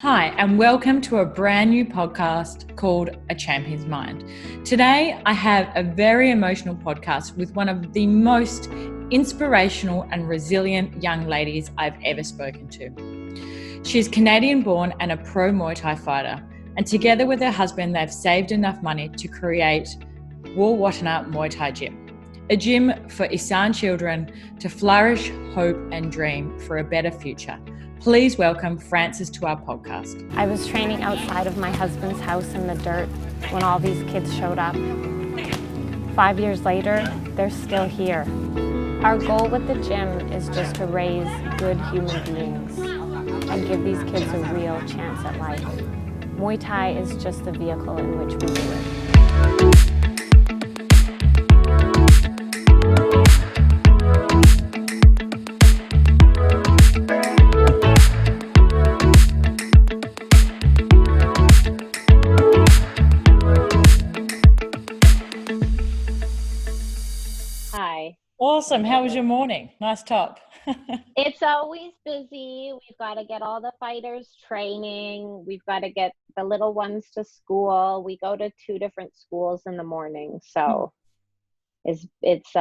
Hi, and welcome to a brand new podcast called A Champion's Mind. Today, I have a very emotional podcast with one of the most inspirational and resilient young ladies I've ever spoken to. She's Canadian born and a pro Muay Thai fighter, and together with her husband, they've saved enough money to create Watthanaya Muay Thai Gym, a gym for Isan children to flourish, hope, and dream for a better future. Please welcome Frances to our podcast. I was training outside of my husband's house in the dirt when all these kids showed up. 5 years later, they're still here. Our goal with the gym is just to raise good human beings and give these kids a real chance at life. Muay Thai is just the vehicle in which we do it. Awesome. How was your morning? Nice top. It's always busy. We've got to get all the fighters training. We've got to get the little ones to school. We go to 2 different schools in the morning. So it's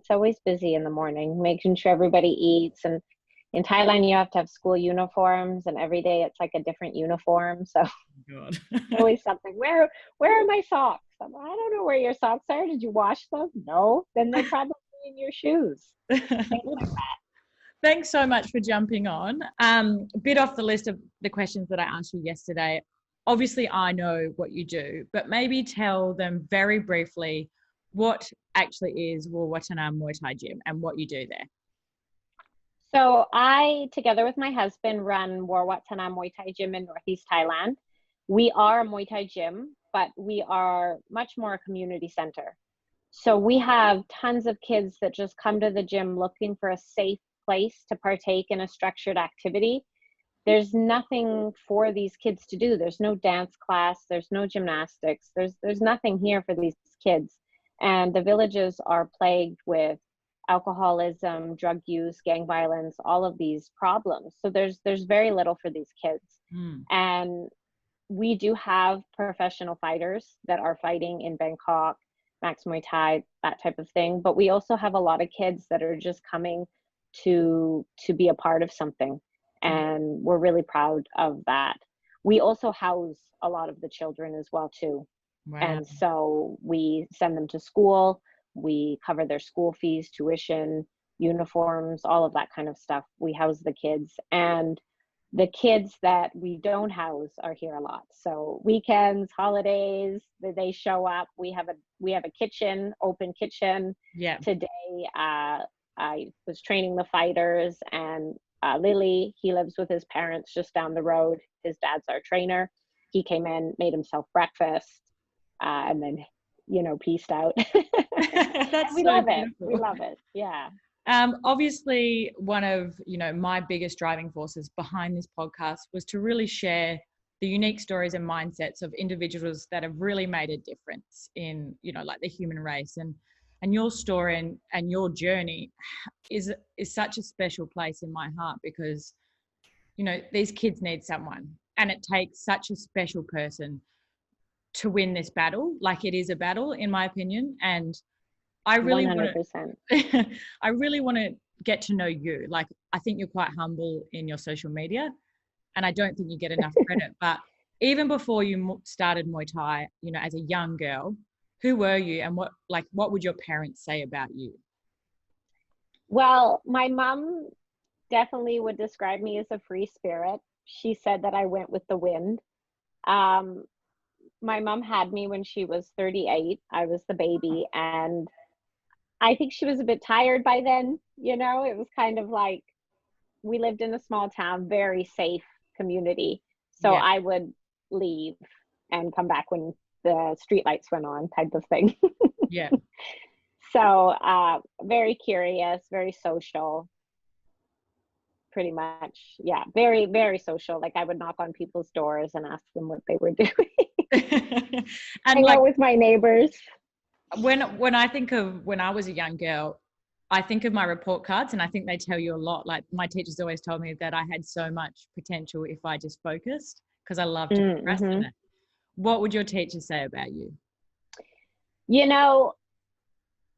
always busy in the morning, making sure everybody eats. And in Thailand, you have to have school uniforms, and every day it's like a different uniform. So God. always something. Where are my socks? I don't know where your socks are. Did you wash them? No. Then they're probably in your shoes. Things like that. Thanks so much for jumping on. A bit off the list of the questions that I asked you yesterday. Obviously, I know what you do, but maybe tell them very briefly what actually is Watthanaya Muay Thai Gym and what you do there. So I, together with my husband, run Watthanaya Muay Thai Gym in North-east Thailand. We are a Muay Thai gym, but we are much more a community center. So we have tons of kids that just come to the gym looking for a safe place to partake in a structured activity. There's nothing for these kids to do. There's no dance class. There's no gymnastics. There's nothing here for these kids. And the villages are plagued with alcoholism, drug use, gang violence, all of these problems. So there's very little for these kids. And we do have professional fighters that are fighting in Bangkok, Max Muay Thai, that type of thing. But we also have a lot of kids that are just coming to be a part of something. And we're really proud of that. We also house a lot of the children as well too. Wow. And so we send them to school. We cover their school fees, tuition, uniforms, all of that kind of stuff. We house the kids, and the kids that we don't house are here a lot. So weekends, holidays, they show up. We have a kitchen, open kitchen. Yeah. Today, I was training the fighters, and Lily, he lives with his parents just down the road. His dad's our trainer. He came in, made himself breakfast, and then, peaced out. We love it. We love it. Yeah. Obviously, one of my biggest driving forces behind this podcast was to really share the unique stories and mindsets of individuals that have really made a difference in like the human race, and your story and your journey is such a special place in my heart, because these kids need someone, and it takes such a special person to win this battle. Like, it is a battle, in my opinion, and I really 100%. I really want to get to know you. Like, I think you're quite humble in your social media, and I don't think you get enough credit. But even before you started Muay Thai, as a young girl, who were you, and what would your parents say about you? Well, my mom definitely would describe me as a free spirit. She said that I went with the wind. My mom had me when she was 38. I was the baby, and I think she was a bit tired by then. It was kind of like, we lived in a small town, very safe community. So Yeah. I would leave and come back when the street lights went on, type of thing. Yeah. So very curious, very social, pretty much. Yeah, very, very social. Like, I would knock on people's doors and ask them what they were doing. And hang out with my neighbors. When I think of when I was a young girl, I think of my report cards and I think they tell you a lot. Like my teachers always told me that I had so much potential if I just focused, because I love to procrastinate. What would your teachers say about you? You know,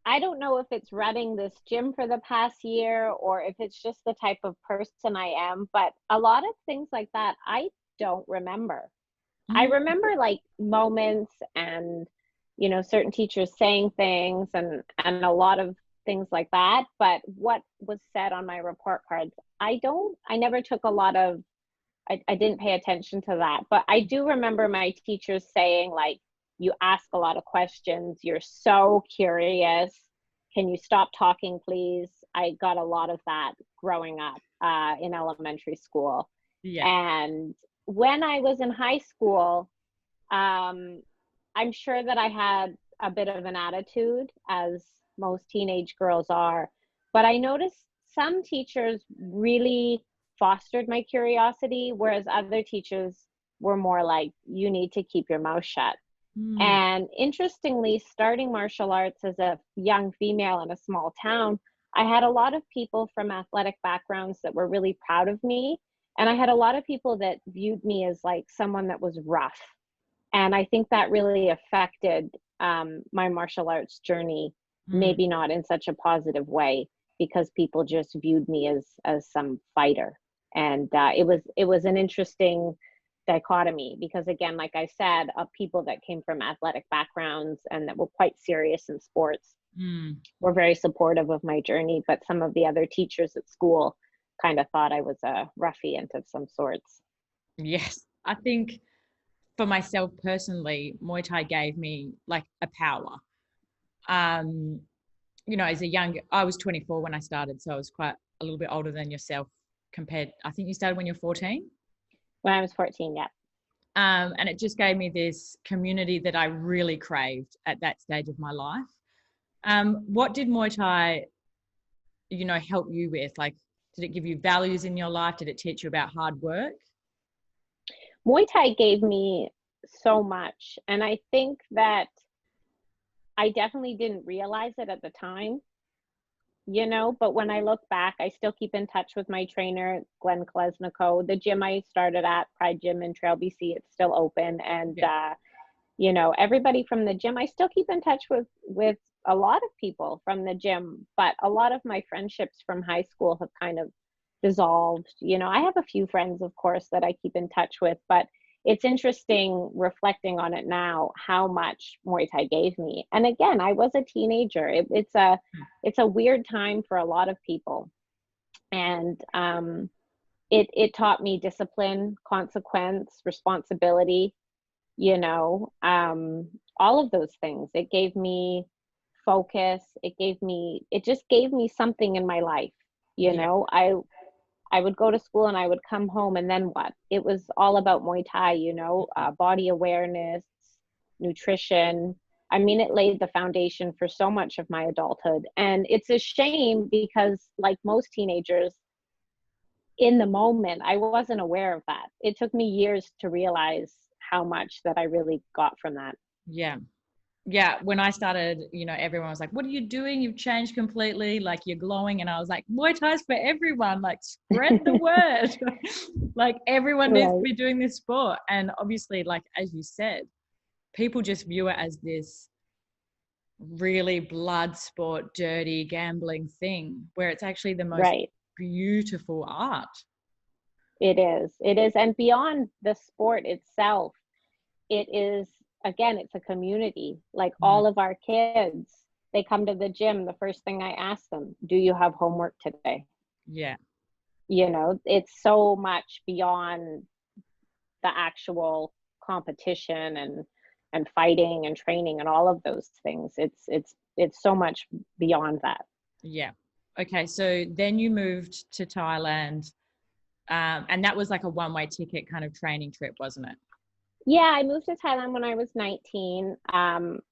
I don't know if it's running this gym for the past year or if it's just the type of person I am, but a lot of things like that, I don't remember. I remember like moments and, you know, certain teachers saying things and a lot of things like that. But what was said on my report cards, I never took a lot of, I didn't pay attention to that. But I do remember my teachers saying like, you ask a lot of questions. You're so curious. Can you stop talking, please? I got a lot of that growing up in elementary school. Yeah. And when I was in high school, I'm sure that I had a bit of an attitude, as most teenage girls are. But I noticed some teachers really fostered my curiosity, whereas other teachers were more like, you need to keep your mouth shut. And interestingly, starting martial arts as a young female in a small town, I had a lot of people from athletic backgrounds that were really proud of me. And I had a lot of people that viewed me as like someone that was rough. And I think that really affected my martial arts journey, maybe not in such a positive way, because people just viewed me as some fighter. And it was an interesting dichotomy, because again, like I said, of people that came from athletic backgrounds and that were quite serious in sports were very supportive of my journey, but some of the other teachers at school kind of thought I was a ruffian of some sorts. Yes, I think for myself personally, Muay Thai gave me like a power. You know, I was 24 when I started, so I was quite a little bit older than yourself compared. I think you started when you're 14. When I was 14, yeah. And it just gave me this community that I really craved at that stage of my life. What did Muay Thai, you know, help you with? Like, did it give you values in your life? Did it teach you about hard work? Muay Thai gave me so much. And I think that I definitely didn't realize it at the time, you know, but when I look back, I still keep in touch with my trainer, Glenn Kolesniko. The gym I started at, Pride Gym in Trail, BC, it's still open. And, you know, everybody from the gym, I still keep in touch with a lot of people from the gym, but a lot of my friendships from high school have kind of dissolved. You know, I have a few friends, of course, that I keep in touch with, but it's interesting reflecting on it now, how much Muay Thai gave me. And again, I was a teenager. It's a weird time for a lot of people. And it taught me discipline, consequence, responsibility, you know, all of those things. It gave me focus. It just gave me something in my life. You know, I would go to school and I would come home, and then what? It was all about Muay Thai, you know, body awareness, nutrition. I mean, it laid the foundation for so much of my adulthood. And it's a shame because, like most teenagers, in the moment, I wasn't aware of that. It took me years to realize how much that I really got from that. Yeah. Yeah, when I started, you know, everyone was like, what are you doing? You've changed completely. Like, you're glowing. And I was like, Muay Thai's for everyone. Like, spread the word. Like, everyone needs to be doing this sport. And obviously, like, as you said, people just view it as this really blood sport, dirty, gambling thing, where it's actually the most beautiful art. It is. It is. And beyond the sport itself, it is, again, it's a community. Like all of our kids, they come to the gym. The first thing I ask them, do you have homework today? Yeah. You know, it's so much beyond the actual competition and fighting and training and all of those things. It's so much beyond that. Yeah. Okay. So then you moved to Thailand, and that was like a one-way ticket kind of training trip, wasn't it? Yeah, I moved to Thailand when I was 19.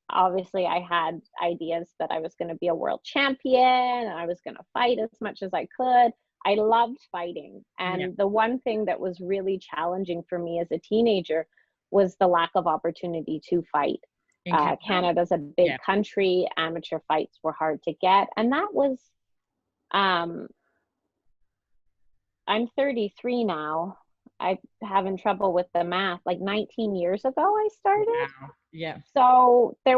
Obviously, I had ideas that I was going to be a world champion and I was going to fight as much as I could. I loved fighting. And the one thing that was really challenging for me as a teenager was the lack of opportunity to fight. Canada's a big country. Amateur fights were hard to get. And that was Um, I'm 33 now. I'm having trouble with the math. Like 19 years ago, I started. Wow. Yeah. So it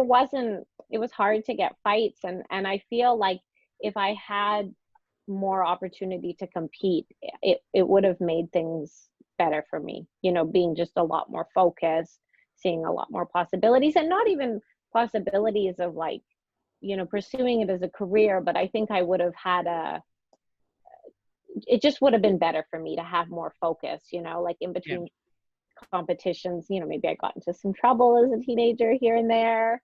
was hard to get fights. And I feel like if I had more opportunity to compete, it would have made things better for me, being just a lot more focused, seeing a lot more possibilities, and not even possibilities of like, pursuing it as a career, but I think I would have had it just would have been better for me to have more focus, like in Yeah. between competitions, maybe I got into some trouble as a teenager here and there.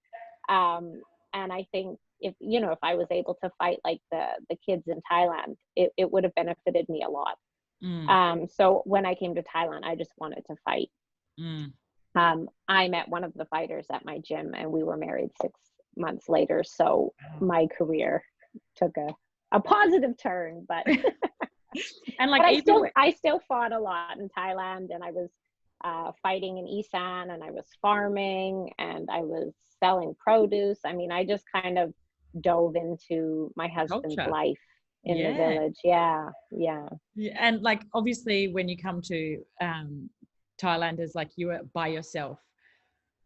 And I think if I was able to fight like the kids in Thailand, it would have benefited me a lot. Mm. So when I came to Thailand, I just wanted to fight. Mm. I met one of the fighters at my gym and we were married 6 months later. So my career took a positive turn, but And like, but even I still fought a lot in Thailand, and I was fighting in Isan, and I was farming, and I was selling produce. I mean, I just kind of dove into my husband's culture. life in the Yeah. village. Yeah, yeah. Yeah. And like, obviously when you come to Thailand, as like you were by yourself,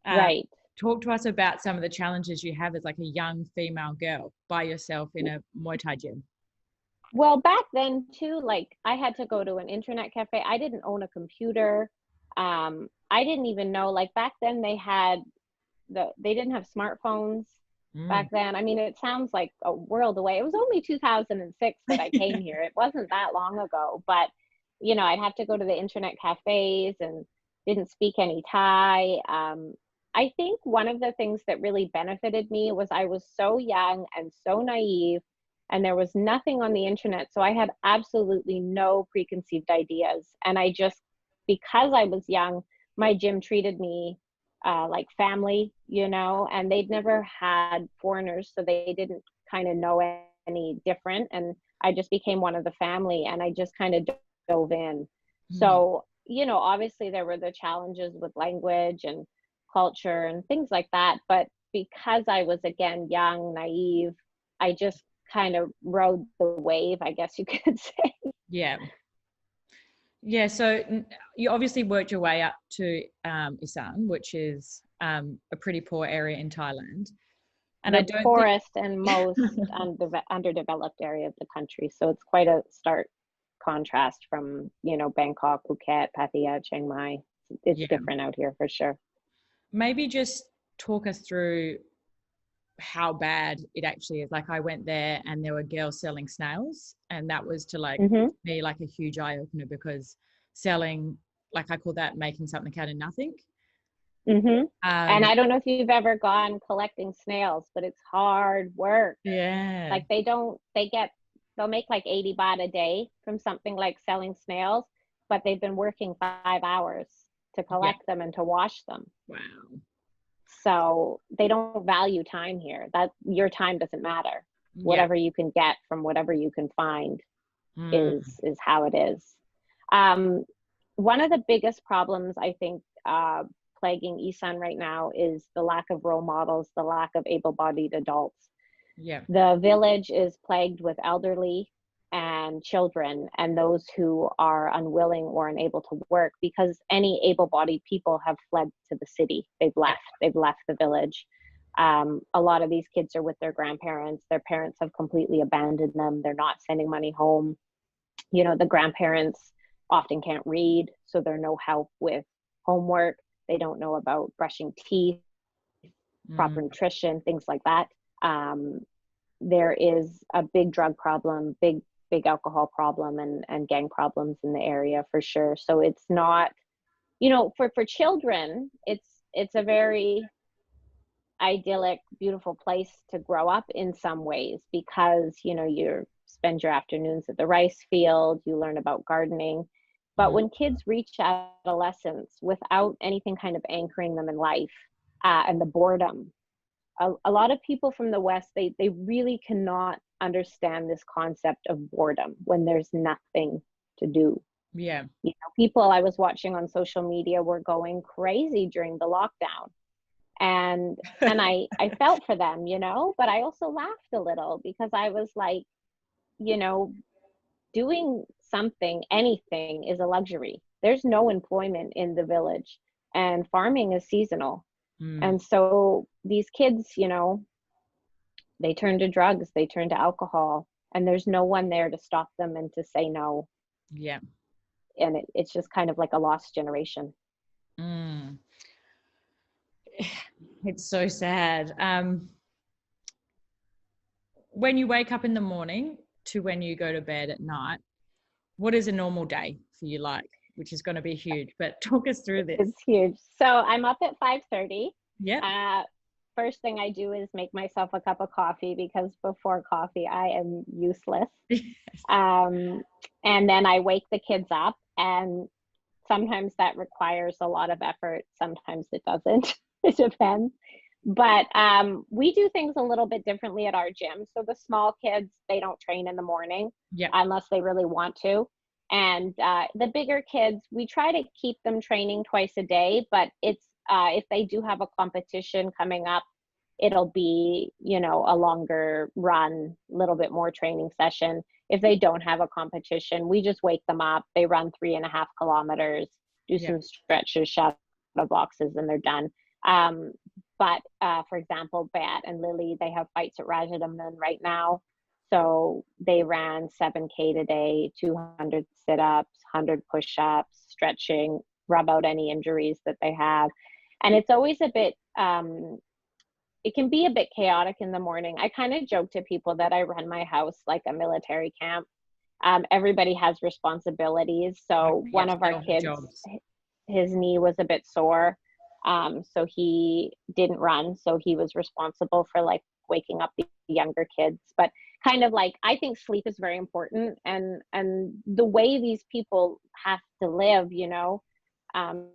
um, Right. talk to us about some of the challenges you have as like a young female girl by yourself in a Muay Thai gym. Well, back then too, like I had to go to an internet cafe. I didn't own a computer. I didn't even know, like back then they didn't have smartphones Mm. back then. I mean, it sounds like a world away. It was only 2006 that I came here. It wasn't that long ago, but I'd have to go to the internet cafes and didn't speak any Thai. I think one of the things that really benefited me was I was so young and so naive, and there was nothing on the internet. So I had absolutely no preconceived ideas. And because I was young, my gym treated me like family, and they'd never had foreigners, so they didn't kind of know any different. And I just became one of the family, and I just kind of dove in. Mm. So, obviously there were the challenges with language and culture and things like that. But because I was, again, young, naive, I just kind of rode the wave, I guess you could say. Yeah. Yeah. So you obviously worked your way up to Isan, which is a pretty poor area in Thailand. And I The don't think, poorest and most underdeveloped area of the country. So it's quite a stark contrast from, Bangkok, Phuket, Pattaya, Chiang Mai. It's yeah, different out here for sure. maybe just talk us through how bad it actually is. Like, I went there and there were girls selling snails, and that was to like Hmm. me like a huge eye opener, because selling, like, I call that making something out of nothing. Hmm. And Um, I don't know if you've ever gone collecting snails, but it's hard work. yeah, Like they'll make like 80 baht a day from something like selling snails, but they've been working 5 hours to yeah, collect them and to wash them. wow, So they don't value time here. That your time doesn't matter. yeah, Whatever you can get from whatever you can find mm, is how it is. Um, One of the biggest problems I think plaguing Isan right now is the lack of role models, the lack of able-bodied adults. yeah, The village is plagued with elderly and children and those who are unwilling or unable to work, because any able-bodied people have fled to the city. yeah, They've left the village. A lot of these kids are with their grandparents. Their parents have completely abandoned them. They're not sending money home. The grandparents often can't read, so they're no help with homework. They don't know about brushing teeth, proper mm, nutrition, things like that. Um, there is a big drug problem, big alcohol problem, and gang problems in the area for sure. So it's not, for children, it's a very idyllic, beautiful place to grow up in some ways, because you spend your afternoons at the rice field, you learn about gardening. But mm, when kids reach adolescence without anything kind of anchoring them in life, and the boredom, a lot of people from the West, they really cannot understand this concept of boredom when there's nothing to do. yeah, People I was watching on social media were going crazy during the lockdown, and I felt for them, but I also laughed a little, because I was like, you know, doing something, anything is a luxury. There's no employment in the village, and farming is seasonal. Mm. And so these kids, they turn to drugs, they turn to alcohol, and there's no one there to stop them and to say no. Yeah. And it's just kind of like a lost generation. Mm. It's so sad. When you wake up in the morning to when you go to bed at night, what is a normal day for you like? Which is going to be huge, but talk us through this. It's huge. So I'm up at 5:30. Yeah. First thing I do is make myself a cup of coffee, because before coffee I am useless. And then I wake the kids up, and sometimes that requires a lot of effort. Sometimes it doesn't. It depends. But we do things a little bit differently at our gym. So the small kids, they don't train in the morning unless they really want to. And the bigger kids, we try to keep them training twice a day, but it's if they do have a competition coming up, it'll be, a longer run, a little bit more training session. If they don't have a competition, we just wake them up. They run 3.5 kilometers, do some stretches, shadow boxes, and they're done. But for example, Bat and Lily, they have fights at Rajadamnern right now. So they ran 7K today, 200 sit-ups, 100 push-ups, stretching, rub out any injuries that they have. And it's always a bit, it can be a bit chaotic in the morning. I kind of joke to people that I run my house like a military camp. Everybody has responsibilities. So one of our kids, his knee was a bit sore. So he didn't run. So he was responsible for like waking up the younger kids. But kind of like, I think sleep is very important. And the way these people have to live,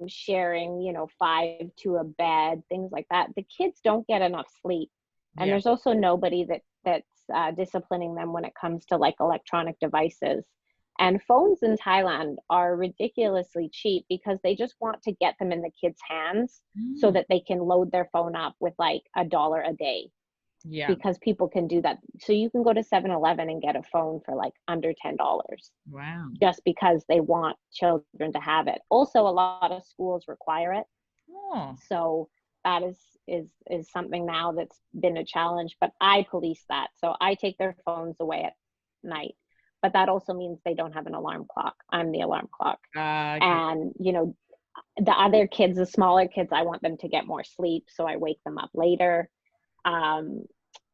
sharing, 5 to a bed, things like that. The kids don't get enough sleep. And there's also nobody that's disciplining them when it comes to like electronic devices. And phones in Thailand are ridiculously cheap because they just want to get them in the kids' hands so that they can load their phone up with like $1 a day. Yeah. Because people can do that. So you can go to 7-Eleven and get a phone for like under $10. Wow. Just because they want children to have it. Also, a lot of schools require it. Oh. So that is something now that's been a challenge, but I police that. So I take their phones away at night. But that also means they don't have an alarm clock. I'm the alarm clock. Okay. And, the other kids, the smaller kids, I want them to get more sleep. So I wake them up later.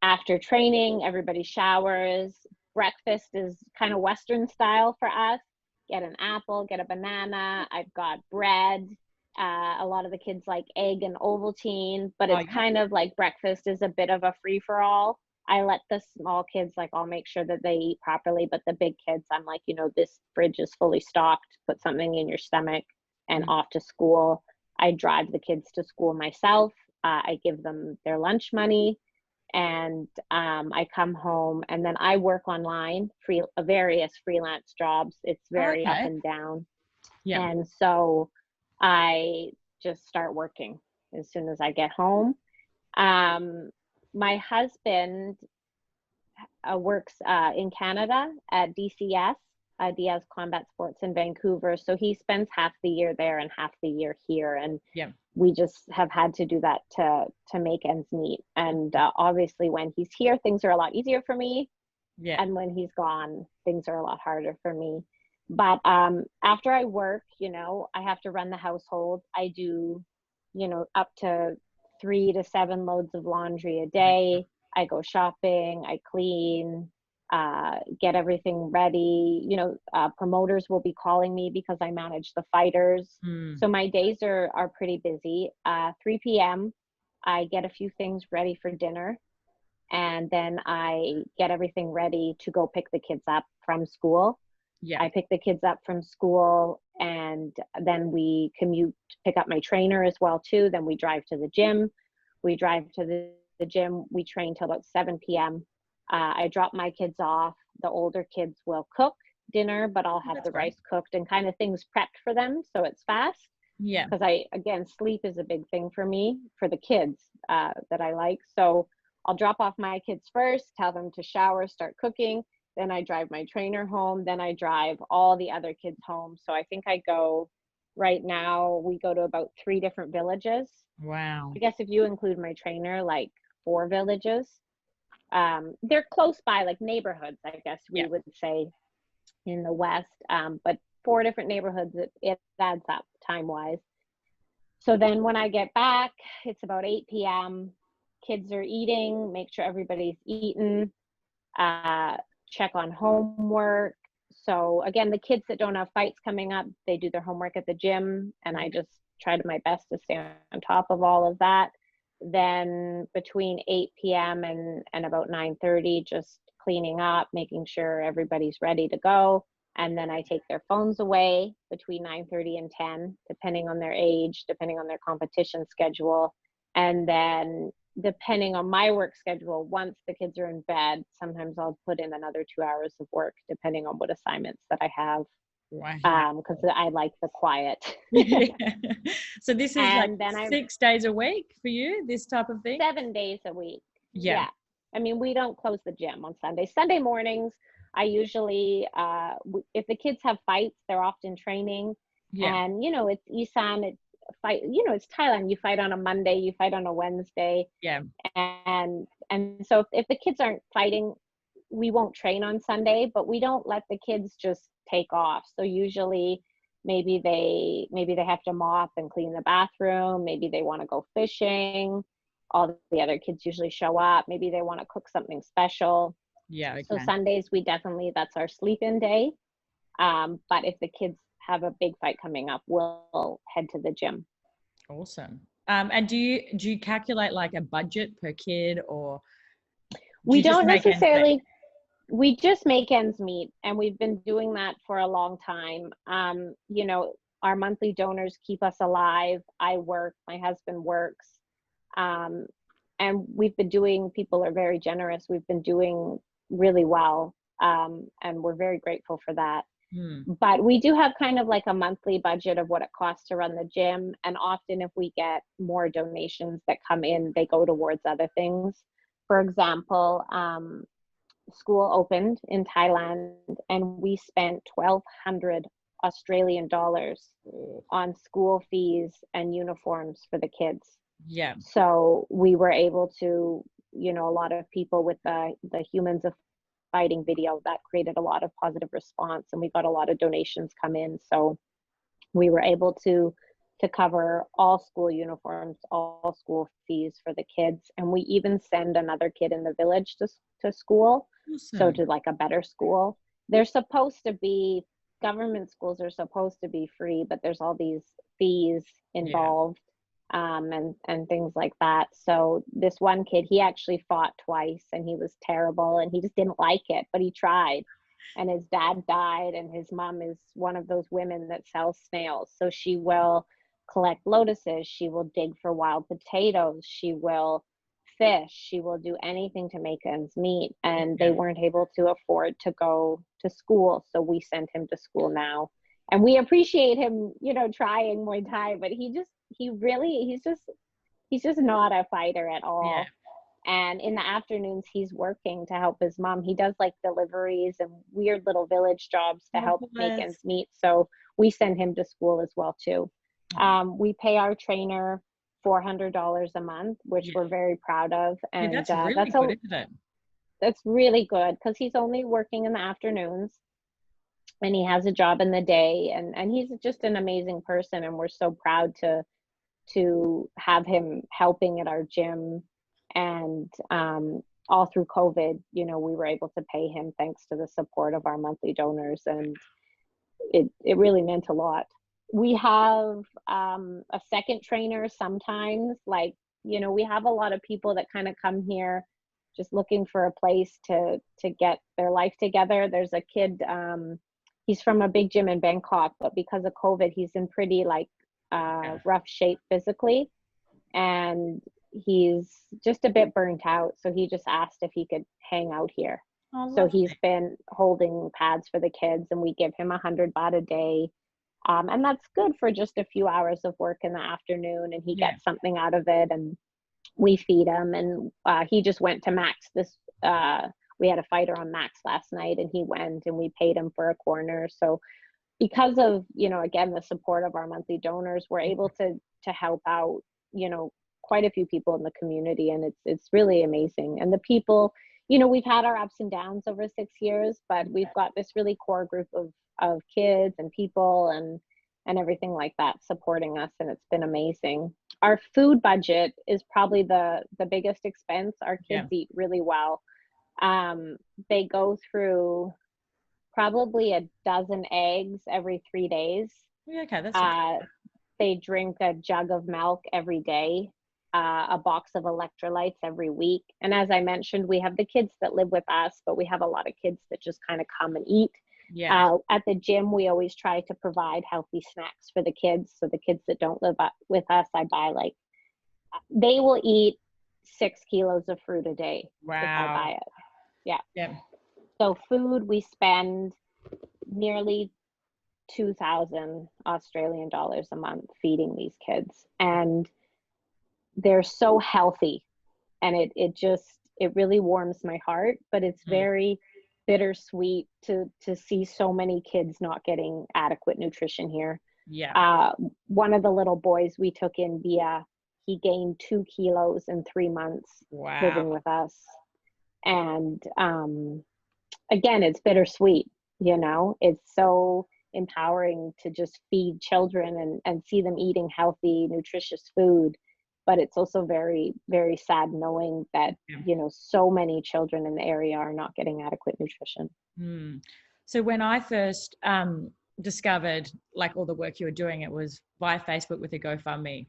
After training, everybody showers. Breakfast is kind of Western style for us. Get an apple, get a banana. I've got bread. A lot of the kids like egg and Ovaltine, but it's kind of like breakfast is a bit of a free-for-all. I let the small kids, like, I'll make sure that they eat properly, but the big kids, I'm like, this fridge is fully stocked. Put something in your stomach and off to school. I drive the kids to school myself. I give them their lunch money, and I come home, and then I work online, various freelance jobs. It's very up and down. Yeah. And so I just start working as soon as I get home. My husband works in Canada at DCS, Diaz Combat Sports in Vancouver. So he spends half the year there and half the year here. And we just have had to do that to make ends meet. And obviously when he's here, things are a lot easier for me. Yeah. And when he's gone, things are a lot harder for me. But after I work, I have to run the household. I do, up to 3 to 7 loads of laundry a day. I go shopping, I clean, get everything ready. Promoters will be calling me because I manage the fighters. So my days are pretty busy. 3 p.m., I get a few things ready for dinner. And then I get everything ready to go pick the kids up from school. Yeah. I pick the kids up from school, and then we commute, pick up my trainer as well too. Then we drive to the gym. We drive to the gym. We train till about 7 p.m. I drop my kids off. The older kids will cook dinner, but I'll have the rice cooked and kind of things prepped for them, so it's fast. Yeah. Because sleep is a big thing for me, for the kids that I like. So I'll drop off my kids first, tell them to shower, start cooking. then I drive my trainer home, then I drive all the other kids home. So I think I go, right now, we go to about 3 different villages. Wow. I guess if you include my trainer, like 4 villages. They're close by, like neighborhoods, I guess we would say in the West. But 4 different neighborhoods, it adds up time-wise. So then when I get back, it's about 8 p.m. Kids are eating, make sure everybody's eaten, check on homework. So again, the kids that don't have fights coming up, they do their homework at the gym, and I just try to my best to stay on top of all of that. Then between 8 p.m. and about 9:30, just cleaning up, making sure everybody's ready to go. And then I take their phones away between 9:30 and 10, depending on their age, depending on their competition schedule. And then depending on my work schedule, once the kids are in bed, sometimes I'll put in another 2 hours of work, depending on what assignments that I have. Wow. Because I like the quiet. Yeah. So this is And like then 6 days a week for you, this type of thing? 7 days a week. Yeah. I mean, we don't close the gym on Sunday. Sunday mornings, I usually, if the kids have fights, they're often training. Yeah. And, you know, it's Isan, it's fight, you know, it's Thailand. You fight on a Monday, you fight on a Wednesday. Yeah. And so if the kids aren't fighting, we won't train on Sunday, but we don't let the kids just take off. So usually maybe they have to mop and clean the bathroom. Maybe they want to go fishing. All the other kids usually show up. Maybe they want to cook something special. Yeah. Okay. So Sundays, that's our sleep-in day. But if the kids have a big fight coming up, we'll head to the gym. Awesome. And do you calculate like a budget per kid, or we don't necessarily? We just make ends meet, and we've been doing that for a long time. You know, our monthly donors keep us alive. I work, my husband works. And people are very generous. We've been doing really well. And we're very grateful for that. But we do have kind of like a monthly budget of what it costs to run the gym. And often if we get more donations that come in, they go towards other things. For example, school opened in Thailand, and we spent 1,200 Australian dollars on school fees and uniforms for the kids. Yeah. So we were able to, you know, a lot of people with the Humans of Fighting video, that created a lot of positive response, and we got a lot of donations come in. So we were able to cover all school uniforms, all school fees for the kids. And we even send another kid in the village to school. Awesome. So to like a better school. They're supposed to be, government schools are supposed to be free, but there's all these fees involved. And things like that. So this one kid, he actually fought twice, and he was terrible, and he just didn't like it, but he tried. And his dad died, and his mom is one of those women that sells snails. So she will collect lotuses, she will dig for wild potatoes, she will fish, she will do anything to make ends meet. And they weren't able to afford to go to school, so we sent him to school now. And we appreciate him, you know, trying Muay Thai, but he's just not a fighter at all. Yeah. And in the afternoons, he's working to help his mom. He does like deliveries and weird little village jobs to help make ends meet. So we send him to school as well too. We pay our trainer $400 a month, which we're very proud of. And that's really good, isn't it? That's really good, because he's only working in the afternoons, and he has a job in the day, and he's just an amazing person, and we're so proud to have him helping at our gym. And all through COVID, you know, we were able to pay him thanks to the support of our monthly donors, and it really meant a lot. We have a second trainer sometimes, like, you know, we have a lot of people that kind of come here just looking for a place to get their life together. There's a kid, he's from a big gym in Bangkok, but because of COVID, he's in pretty like rough shape physically, and he's just a bit burnt out. So he just asked if he could hang out here. So he's been holding pads for the kids, and we give him 100 baht a day. And that's good for just a few hours of work in the afternoon, and he gets something out of it, and we feed him. And he just went to Max this we had a fighter on Max last night, and he went, and we paid him for a corner. So because of, again, the support of our monthly donors, we're able to help out, quite a few people in the community, and it's really amazing. And the people, we've had our ups and downs over 6 years, but we've got this really core group of kids and people and everything like that supporting us, and it's been amazing. Our food budget is probably the biggest expense. Our kids eat really well. They go through probably a dozen eggs every 3 days. Okay, that's they drink a jug of milk every day, a box of electrolytes every week. And as I mentioned, we have the kids that live with us, but we have a lot of kids that just kind of come and eat. At the gym, we always try to provide healthy snacks for the kids. So the kids that don't live with us, I buy they will eat 6 kilos of fruit a day. Wow. If I buy it. Yeah. So food, we spend nearly 2,000 Australian dollars a month feeding these kids, and they're so healthy, and it really warms my heart, but it's very bittersweet to see so many kids not getting adequate nutrition here. One of the little boys we took in via, he gained 2 kilos in 3 months living with us. And again, it's bittersweet, it's so empowering to just feed children and see them eating healthy, nutritious food. But it's also very, very sad knowing that, so many children in the area are not getting adequate nutrition. So when I first discovered all the work you were doing, it was via Facebook with a GoFundMe.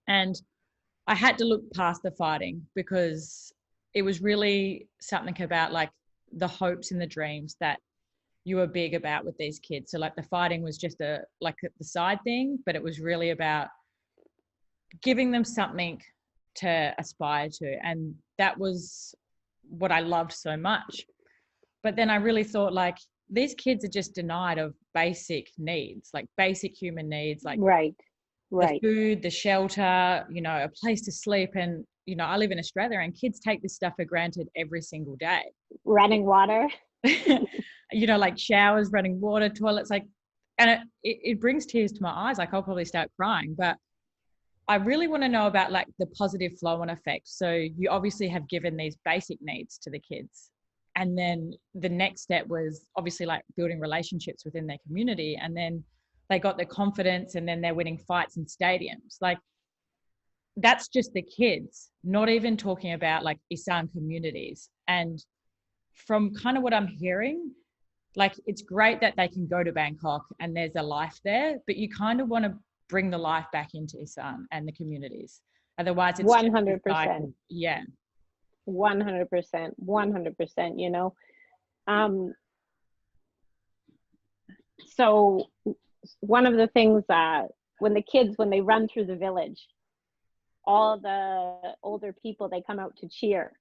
And I had to look past the fighting, because it was really something about the hopes and the dreams that you were big about with these kids. So the fighting was just the side thing, but it was really about giving them something to aspire to. And that was what I loved so much. But then I really thought these kids are just denied of basic needs, basic human needs, right. The food, the shelter, a place to sleep. And, I live in Australia, and kids take this stuff for granted every single day. Running water. Showers, running water, toilets, and it brings tears to my eyes. I'll probably start crying. But I really want to know about the positive flow-on effect. So you obviously have given these basic needs to the kids. And then the next step was obviously building relationships within their community. And then they got their confidence, and then they're winning fights in stadiums. That's just the kids, not even talking about Isan communities. And from kind of what I'm hearing, it's great that they can go to Bangkok and there's a life there, but you kind of want to bring the life back into Isan and the communities. Otherwise, it's 100%. Yeah. 100%. So one of the things that when they run through the village, all the older people, they come out to cheer.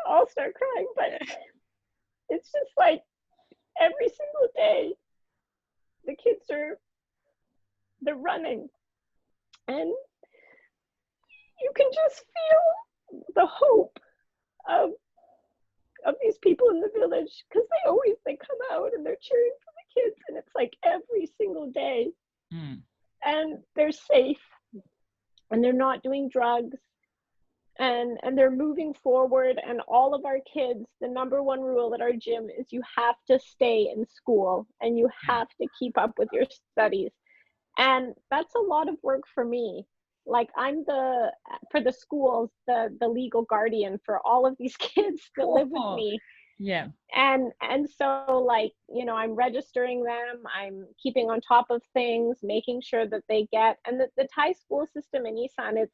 I'll start crying, but it's just every single day, the kids they're running, and you can just feel the hope of these people in the village, because they come out and they're cheering for the kids, and it's every single day. And they're safe, and they're not doing drugs, and they're moving forward. And all of our kids, the number one rule at our gym is you have to stay in school, and you have to keep up with your studies. And that's a lot of work for me. I'm for the schools, the legal guardian for all of these kids that live with me. Yeah. And so I'm registering them, I'm keeping on top of things, making sure that they get, and the Thai school system in Isan,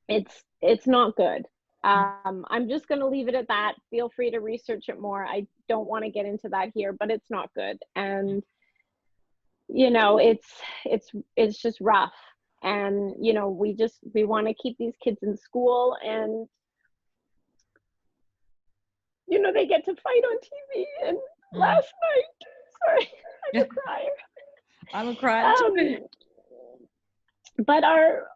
it's not good. I'm just going to leave it at that. Feel free to research it more. I don't want to get into that here, but it's not good. And it's just rough. And we want to keep these kids in school, and they get to fight on TV. And last night, sorry, I'm a crier. I'm a crier too. But our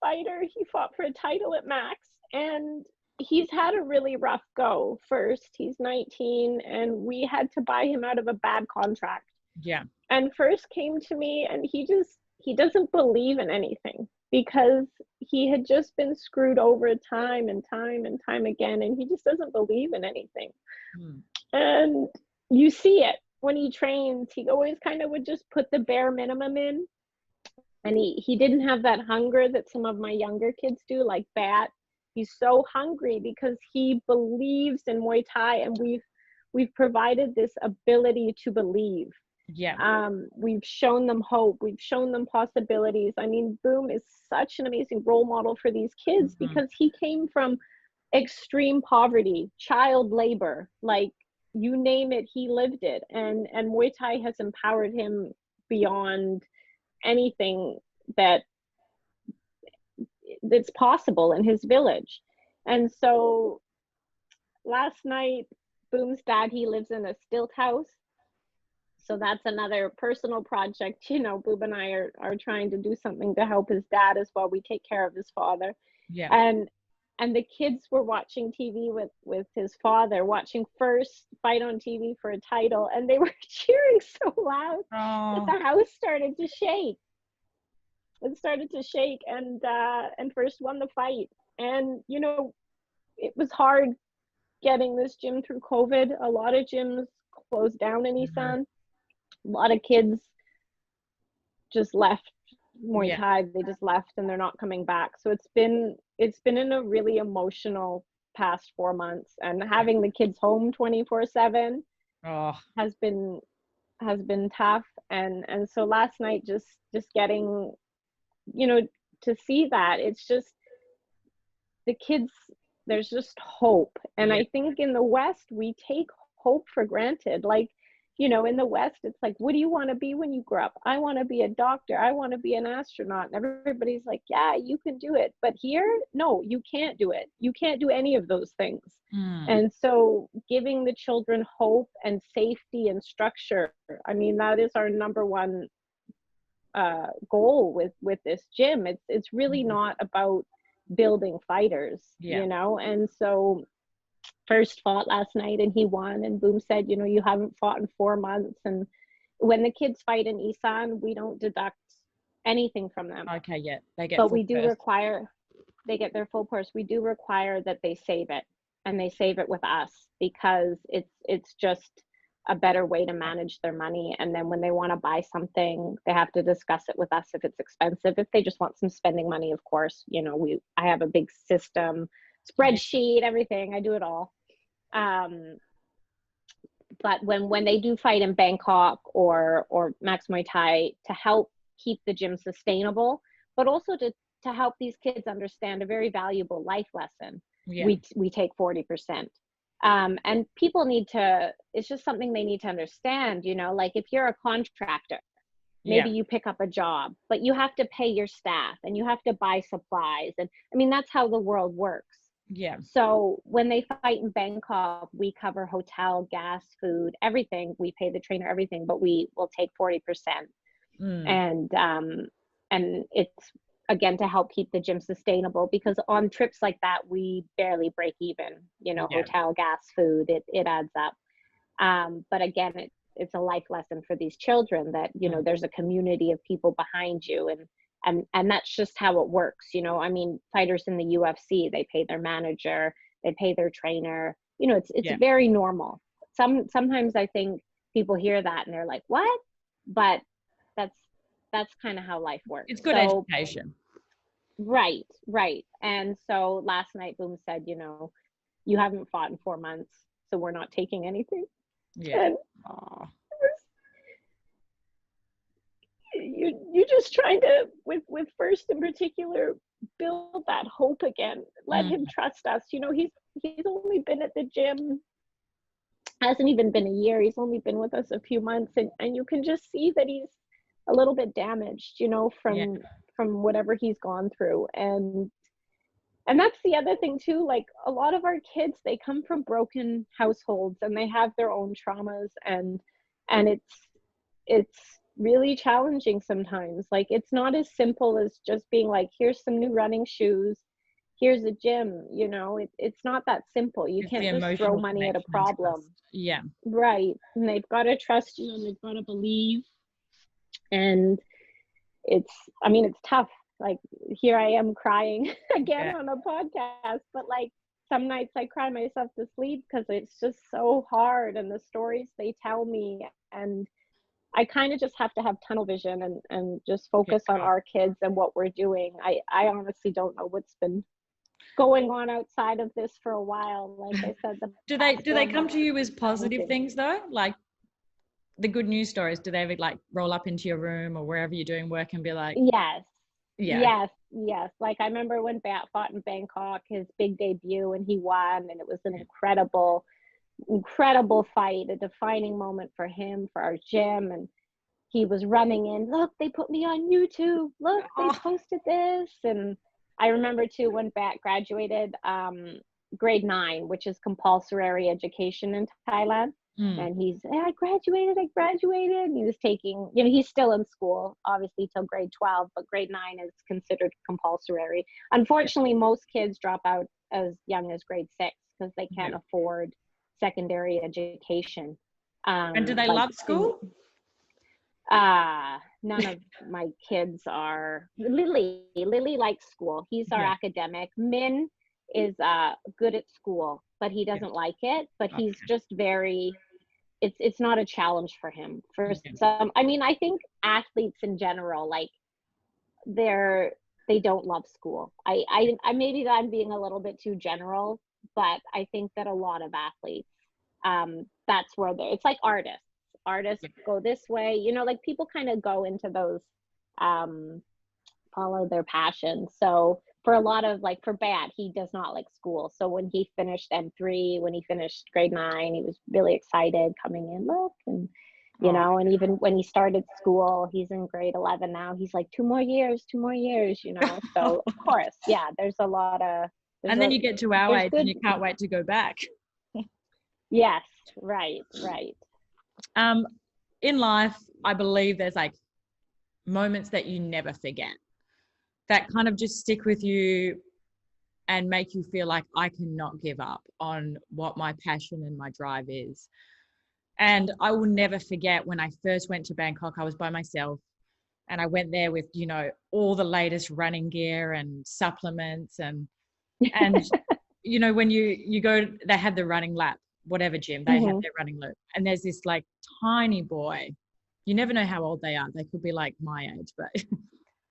fighter, he fought for a title at Max, and he's had a really rough go. First, he's 19 and we had to buy him out of a bad contract. Yeah. And first came to me and he doesn't believe in anything because he had just been screwed over time and time and time again, and he just doesn't believe in anything. And you see it when he trains. He always kind of would just put the bare minimum in, and he didn't have that hunger that some of my younger kids do, like Bat. He's so hungry because he believes in Muay Thai, and we've provided this ability to believe. Yeah. We've shown them hope. We've shown them possibilities. I mean, Boom is such an amazing role model for these kids because he came from extreme poverty, child labor, like you name it, he lived it. And Muay Thai has empowered him beyond anything that's possible in his village. And so last night, Boom's dad, he lives in a stilt house. So that's another personal project. You know, Boob and I are trying to do something to help his dad as well. We take care of his father. Yeah. And the kids were watching TV with his father, watching First fight on TV for a title, and they were cheering so loud that the house started to shake. It started to shake, and First won the fight. And you know, it was hard getting this gym through COVID. A lot of gyms closed down in Isan. A lot of kids just left Muay Thai. They just left and they're not coming back. So it's been in a really emotional past 4 months, and having the kids home 24/7 has been tough. And so last night, just getting, you know, to see that, it's just the kids, there's just hope. And I think in the West we take hope for granted. Like, you know, in the West, it's like, what do you want to be when you grow up? I want to be a doctor. I want to be an astronaut. And everybody's like, yeah, you can do it. But here, no, you can't do it. You can't do any of those things. And so giving the children hope and safety and structure, I mean, that is our number one goal with this gym. It's really not about building fighters, you know? And so First fought last night and he won, and Boom said, you know, you haven't fought in 4 months. And when the kids fight in Isan, we don't deduct anything from them. Okay, yeah, they get. But we do require, they get their full purse. We do require that they save it, and they save it with us, because it's just a better way to manage their money. And then when they want to buy something, they have to discuss it with us if it's expensive. If they just want some spending money, of course, you know, I have a big system, spreadsheet, everything. I do it all. But when they do fight in Bangkok or Max Muay Thai, to help keep the gym sustainable, but also to help these kids understand a very valuable life lesson, we take 40%. And people need to, it's just something they need to understand, you know, like if you're a contractor, maybe you pick up a job, but you have to pay your staff and you have to buy supplies. And I mean, that's how the world works. Yeah. So when they fight in Bangkok, we cover hotel, gas, food, everything. We pay the trainer everything, but we will take 40%. And it's, again, to help keep the gym sustainable, because on trips like that, we barely break even, you know, hotel, gas, food, it adds up. But again, it's a life lesson for these children that, you know, there's a community of people behind you, and that's just how it works. You know, I mean, fighters in the UFC, they pay their manager, they pay their trainer, you know, it's very normal. Sometimes I think people hear that and they're like, what? But that's kind of how life works. It's good education. Right. And so last night, Boom said, you know, you haven't fought in 4 months, so we're not taking anything. And you're just trying to, with First in particular, build that hope again. Let him trust us. You know, he's only been at the gym, hasn't even been a year. He's only been with us a few months, and you can just see that he's a little bit damaged, you know, from whatever he's gone through. And that's the other thing too, like a lot of our kids, they come from broken households and they have their own traumas, and it's really challenging sometimes. Like, it's not as simple as just being like, here's some new running shoes, here's a gym, you know, it's not that simple. You It's can't the just throw emotional money at a connection and problem. trust. Yeah. Right. And they've got to trust you and they've got to believe. And I mean, it's tough. Like, here I am crying again on a podcast, but like some nights I cry myself to sleep because it's just so hard, and the stories they tell me, and I kind of just have to have tunnel vision and just focus on our kids and what we're doing. I honestly don't know what's been going on outside of this for a while. Like I said, do they come to you as positive things though? Like the good news stories, do they ever like roll up into your room or wherever you're doing work and be like, yes. Like I remember when Bat fought in Bangkok, his big debut, and he won, and it was an incredible fight, a defining moment for him, for our gym. And he was running in, look, they put me on YouTube, look, they posted this. And I remember too, when Bat graduated grade 9, which is compulsory education in Thailand. And he's, I graduated. And he was taking, you know, he's still in school, obviously till grade 12, but grade 9 is considered compulsory. Unfortunately, most kids drop out as young as grade 6 because they can't afford secondary education. And do they love school? None of my kids are. Lily likes school. He's our academic. Min is good at school, but he doesn't like it. But he's just very, it's not a challenge for him. For some, I mean, I think athletes in general, like they don't love school. I maybe I'm being a little bit too general, but I think that a lot of athletes, that's where it's like artists go this way, you know, like people kind of go into those, follow their passion. So for a lot of, like for Bat, he does not like school. So when he finished M3, when he finished grade 9, he was really excited coming in, look, and you know, and even when he started school, he's in grade 11 now, he's like 2 more years, you know. So of course, there's a lot of, and then you get to our age and you can't wait to go back. Yes, right. In life, I believe there's like moments that you never forget that kind of just stick with you and make you feel like I cannot give up on what my passion and my drive is. And I will never forget when I first went to Bangkok, I was by myself and I went there with, you know, all the latest running gear and supplements and you know, when you go, they have the running lap, whatever gym, they have their running loop. And there's this like tiny boy. You never know how old they are. They could be like my age, but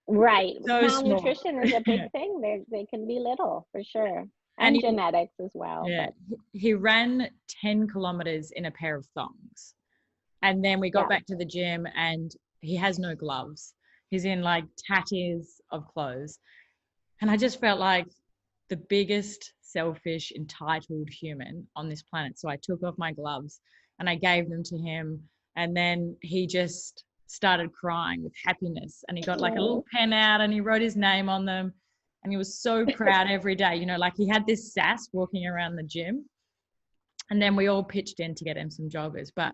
right. So malnutrition is a big thing. They can be little for sure. And genetics as well. Yeah. He ran 10 kilometers in a pair of thongs. And then we got back to the gym and he has no gloves. He's in like tatties of clothes. And I just felt like the biggest selfish, entitled human on this planet. So I took off my gloves and I gave them to him. And then he just started crying with happiness. And he got like a little pen out and he wrote his name on them. And he was so proud every day, you know, like he had this sass walking around the gym. And then we all pitched in to get him some joggers. But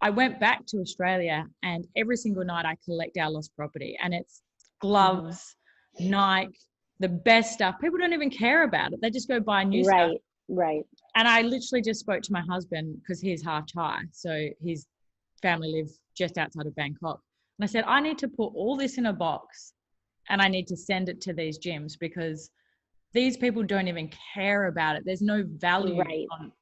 I went back to Australia and every single night I collect our lost property. And it's gloves, Nike, the best stuff. People don't even care about it. They just go buy new stuff. Right. And I literally just spoke to my husband because he's half Thai. So his family live just outside of Bangkok. And I said, I need to put all this in a box and I need to send it to these gyms because these people don't even care about it. There's no value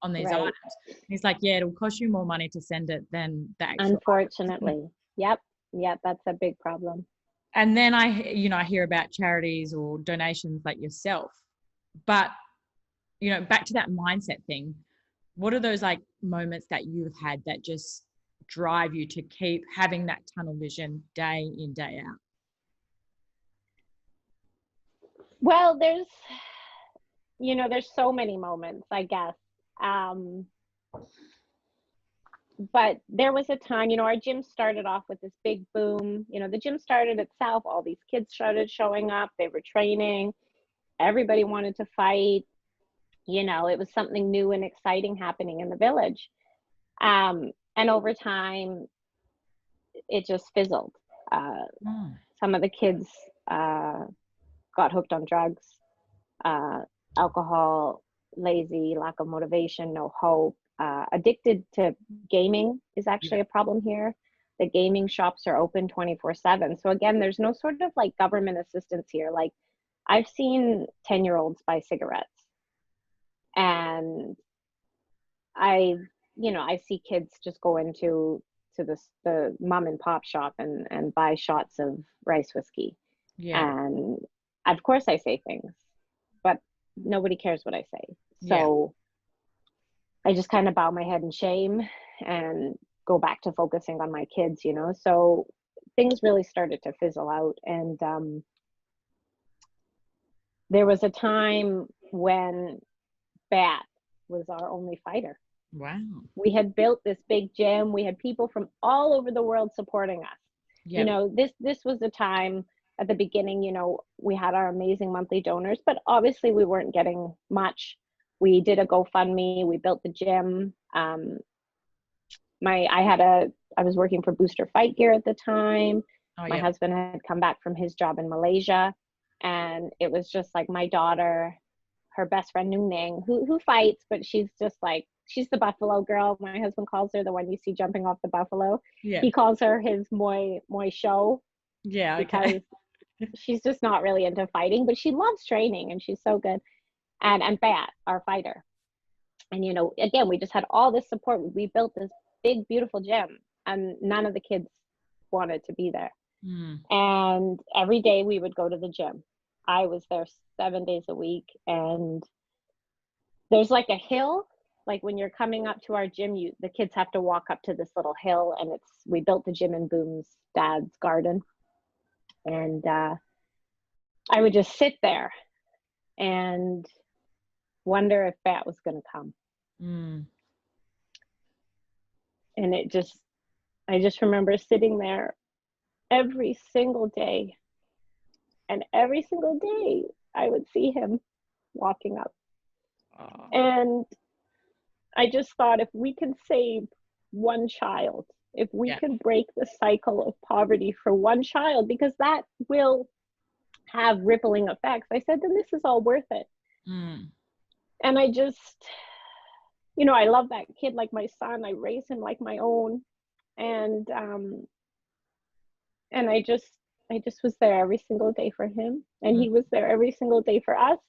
on these items. And he's like, yeah, it'll cost you more money to send it than the actual Unfortunately. Yep, that's a big problem. And then I hear about charities or donations like yourself. But, you know, back to that mindset thing, what are those like moments that you've had that just drive you to keep having that tunnel vision day in, day out? Well, there's so many moments, I guess. But there was a time, you know, our gym started off with this big boom. You know, the gym started itself. All these kids started showing up. They were training. Everybody wanted to fight. You know, it was something new and exciting happening in the village. And over time, it just fizzled. Some of the kids got hooked on drugs. alcohol, lazy, lack of motivation, no hope. Addicted to gaming is actually a problem here. The gaming shops are open 24/7. So again, there's no sort of like government assistance here. Like I've seen 10-year-olds buy cigarettes, and I see kids just go into the mom and pop shop and buy shots of rice whiskey. Yeah. And of course I say things, but nobody cares what I say. So I just kind of bow my head in shame and go back to focusing on my kids, So things really started to fizzle out. And there was a time when Bat was our only fighter. Wow. We had built this big gym. We had people from all over the world supporting us. Yep. This was the time at the beginning, we had our amazing monthly donors, but obviously we weren't getting much. We did a GoFundMe. We built the gym. I was working for Booster Fight Gear at the time. My husband had come back from his job in Malaysia, and it was just like my daughter, her best friend Nung Ning, who fights, but she's just like, she's the buffalo girl. My husband calls her the one you see jumping off the buffalo. Yeah. He calls her his Muay show. Yeah. Okay. Because she's just not really into fighting, but she loves training and she's so good. And Bat, our fighter. And, again, we just had all this support. We built this big, beautiful gym, and none of the kids wanted to be there. And every day we would go to the gym. I was there 7 days a week, and there's like a hill. Like when you're coming up to our gym, the kids have to walk up to this little hill, and we built the gym in Boom's dad's garden. And I would just sit there and wonder if Bat was going to come. And I just remember sitting there every single day. And every single day I would see him walking up. And I just thought, if we can save one child, if we can break the cycle of poverty for one child, because that will have rippling effects, I said, then this is all worth it. And I just, I love that kid like my son. I raise him like my own. And I just was there every single day for him, and he was there every single day for us.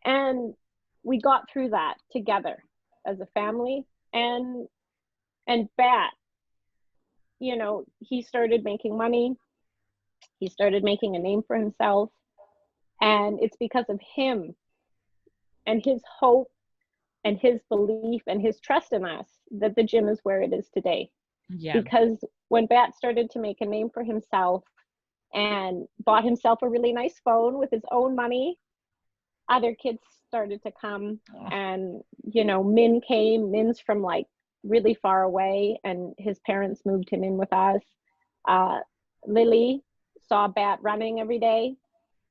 And we got through that together as a family. And Bat, he started making money. He started making a name for himself. And it's because of him and his hope and his belief and his trust in us that the gym is where it is today. Because when Bat started to make a name for himself and bought himself a really nice phone with his own money, other kids started to come. And Min came. Min's from like really far away, and his parents moved him in with us. Lily saw Bat running every day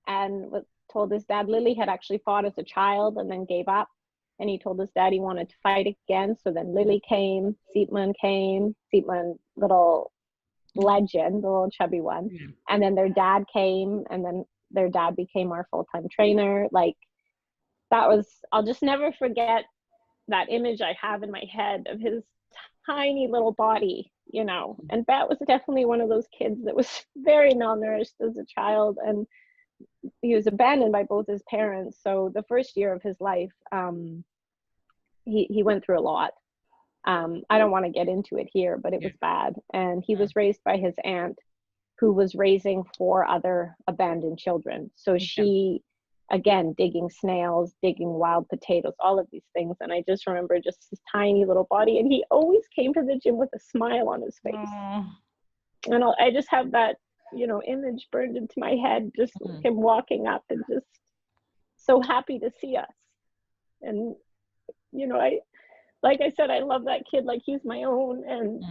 and told his dad. Lily had actually fought as a child and then gave up, and he told his dad he wanted to fight again. So then Lily came. Seetman came. Seetman, little legend, the little chubby one. And then their dad came, and then their dad became our full-time trainer. Like, that was, I'll just never forget that image I have in my head of his tiny little body, and Bat was definitely one of those kids that was very malnourished as a child, and he was abandoned by both his parents. So the first year of his life, he went through a lot. I don't want to get into it here, but it was bad. And he was raised by his aunt, who was raising 4 other abandoned children. So she, again, digging snails, digging wild potatoes, all of these things. And I just remember just his tiny little body. And he always came to the gym with a smile on his face. And I just have that, image burned into my head, just him walking up and just so happy to see us. And, like I said, I love that kid like he's my own. And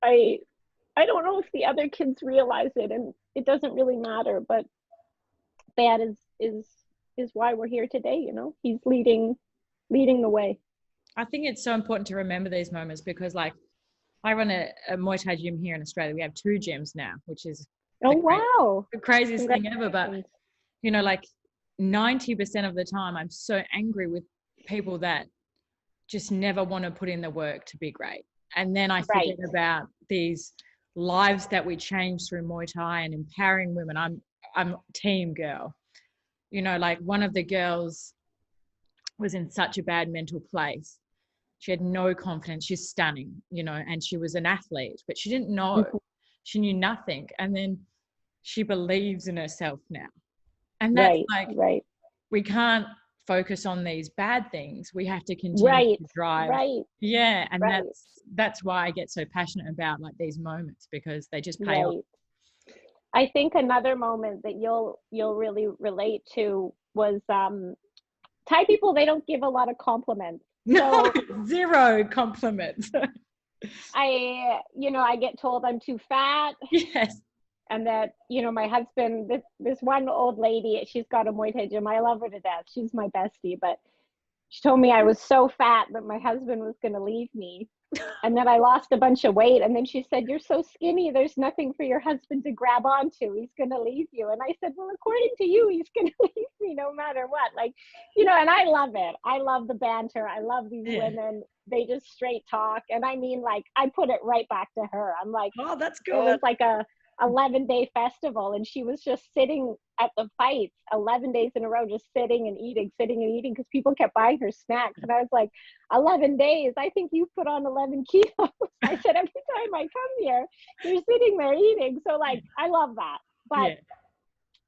I don't know if the other kids realize it, and it doesn't really matter, but Bat is why we're here today. He's leading the way. I think it's so important to remember these moments, because like I run a Muay Thai gym here in Australia. We have 2 gyms now, which is the craziest thing ever. But like 90% of the time I'm so angry with people that just never want to put in the work to be great. And then I forget about these lives that we change through Muay Thai and empowering women. I'm team girl. You know, like one of the girls was in such a bad mental place. She had no confidence. She's stunning, you know, and she was an athlete, but she didn't know. She knew nothing. And then she believes in herself now. And that's we can't focus on these bad things. We have to continue to drive. Yeah. And that's why I get so passionate about like these moments, because they just pay off. I think another moment that you'll really relate to was Thai people, they don't give a lot of compliments. No, zero compliments. I get told I'm too fat. Yes. And that, you know, my husband, this one old lady, she's got a Muay Thai gym. I love her to death. She's my bestie, but she told me I was so fat that my husband was going to leave me. And then I lost a bunch of weight. And then she said, you're so skinny, there's nothing for your husband to grab onto. He's going to leave you. And I said, well, according to you, he's going to leave me no matter what. Like, you know, and I love it. I love the banter. I love these women. They just straight talk. And I mean, like, I put it right back to her. I'm like, oh, that's good. It was like a 11-day festival, and she was just sitting at the fights 11 days in a row, just sitting and eating because people kept buying her snacks. And I was like, 11 days, I think you put on 11 kilos. I said, every time I come here, you're sitting there eating. So like, I love that, but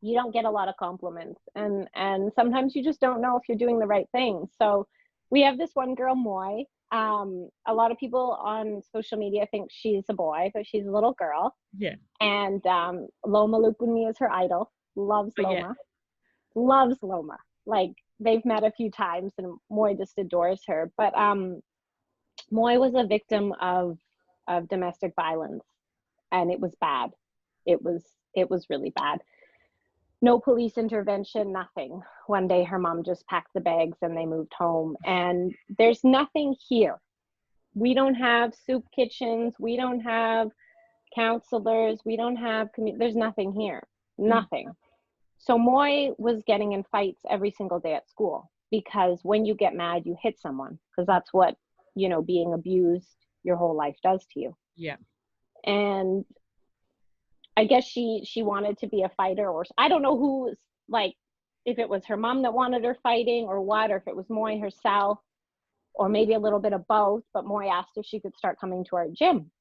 you don't get a lot of compliments, and sometimes you just don't know if you're doing the right thing. So we have this one girl, Moy. A lot of people on social media think she's a boy, but she's a little girl. Yeah. And Loma Lupunmi is her idol. Loves Loma. Loves Loma. Like, they've met a few times, and Moy just adores her. But Moy was a victim of domestic violence, and it was bad. It was really bad. No police intervention, nothing. One day her mom just packed the bags and they moved home. And there's nothing here. We don't have soup kitchens. We don't have counselors. We don't have, there's nothing here. Nothing. So Moy was getting in fights every single day at school, because when you get mad, you hit someone, because that's what, you know, being abused your whole life does to you. Yeah. And I guess she wanted to be a fighter, or I don't know who was, like, if it was her mom that wanted her fighting or what, or if it was Moy herself, or maybe a little bit of both. But Moy asked if she could start coming to our gym.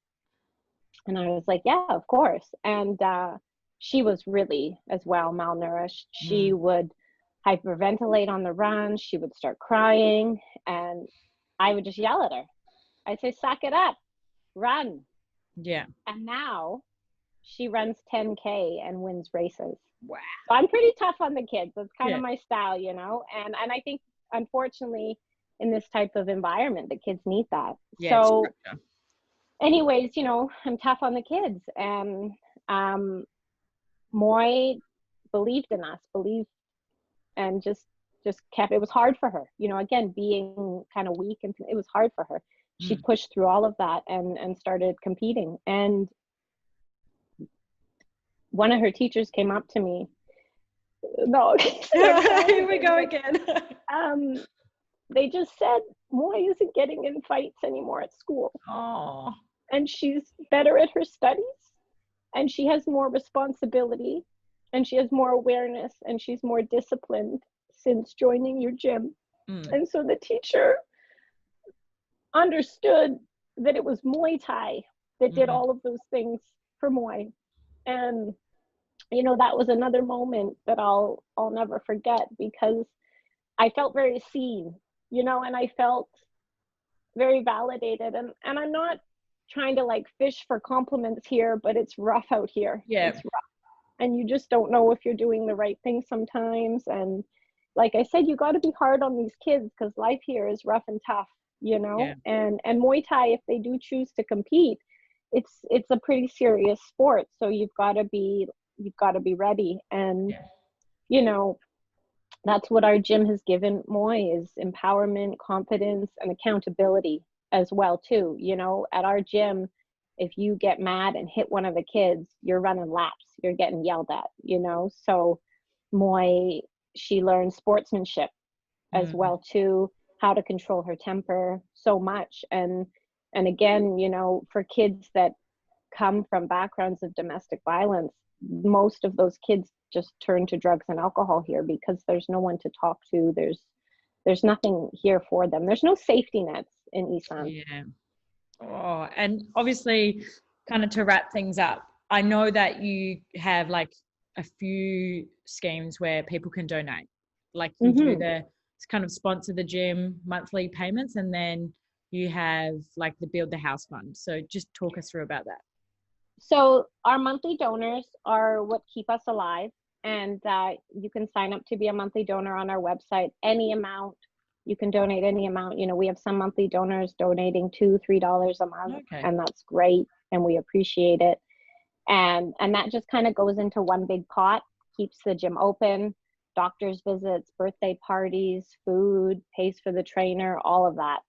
And I was like, yeah, of course. And she was really as well malnourished. She would hyperventilate on the run. She would start crying, and I would just yell at her. I'd say, suck it up, run. Yeah. And now she runs 10K and wins races. Wow. So I'm pretty tough on the kids. That's kind of my style, you know? And I think, unfortunately, in this type of environment, the kids need that. Yeah, so anyways, you know, I'm tough on the kids. And Moy believed in us, and just kept, it was hard for her, you know, again, being kind of weak, and it was hard for her. She pushed through all of that and started competing. And one of her teachers came up to me. No, here we go again. They just said, Moy isn't getting in fights anymore at school. Oh. And she's better at her studies, and she has more responsibility, and she has more awareness, and she's more disciplined since joining your gym. And so the teacher understood that it was Muay Thai that did all of those things for Moy. And, you know, that was another moment that I'll never forget, because I felt very seen, you know, and I felt very validated. And I'm not trying to like fish for compliments here, but it's rough out here. Yeah. It's rough. And you just don't know if you're doing the right thing sometimes. And like I said, you got to be hard on these kids, because life here is rough and tough, you know. And Muay Thai, if they do choose to compete, it's a pretty serious sport. So you've got to be ready. And you know, that's what our gym has given Moy, is empowerment, confidence, and accountability as well too. You know, at our gym, if you get mad and hit one of the kids, you're running laps, you're getting yelled at, you know. So Moy she learns sportsmanship as well too, how to control her temper so much. And again, you know, for kids that come from backgrounds of domestic violence, most of those kids just turn to drugs and alcohol here because there's no one to talk to. There's nothing here for them. There's no safety nets in Isan. Yeah. Oh, and obviously, kind of to wrap things up, I know that you have like a few schemes where people can donate. Like you do the kind of sponsor the gym monthly payments, and then you have like the Build the House Fund. So just talk us through about that. So our monthly donors are what keep us alive. And you can sign up to be a monthly donor on our website. Any amount, you can donate any amount. You know, we have some monthly donors donating $2-3 a month, and that's great, and we appreciate it. And that just kind of goes into one big pot, keeps the gym open, doctor's visits, birthday parties, food, pays for the trainer, all of that.